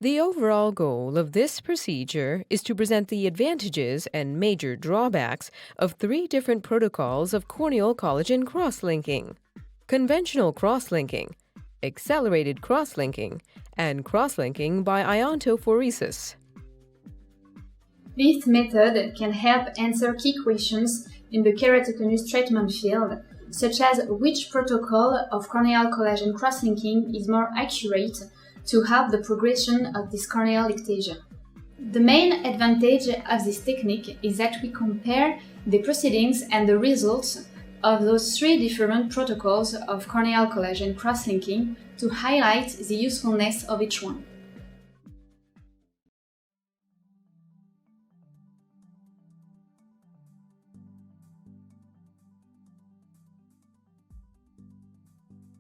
The overall goal of this procedure is to present the advantages and major drawbacks of three different protocols of corneal collagen crosslinking: conventional crosslinking, accelerated crosslinking, and crosslinking by iontophoresis. This method can help answer key questions in the keratoconus treatment field, such as which protocol of corneal collagen crosslinking is more accurate to help the progression of this corneal ectasia. The main advantage of this technique is that we compare the proceedings and the results of those three different protocols of corneal collagen crosslinking to highlight the usefulness of each one.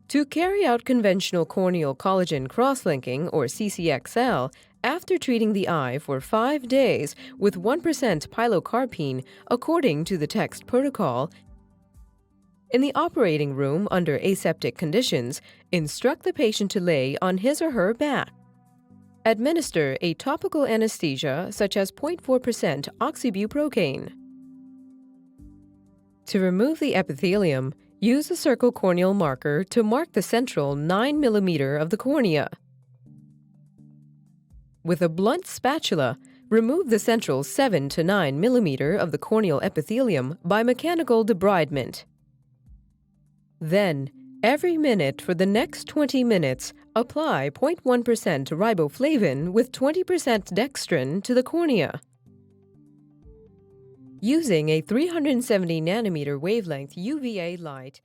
To carry out conventional corneal collagen crosslinking, or C-CXL, after treating the eye for 5 days with 1% pilocarpine according to the text protocol, in the operating room under aseptic conditions, instruct the patient to lay on his or her back. Administer a topical anesthesia such as 0.4% oxybuprocaine. To remove the epithelium, use a circle corneal marker to mark the central 9 mm of the cornea. With a blunt spatula, remove the central 7 to 9 mm of the corneal epithelium by mechanical debridement. Then, every minute for the next 20 minutes, apply 0.1% riboflavin with 20% dextrin to the cornea. Using a 370 nanometer wavelength UVA light,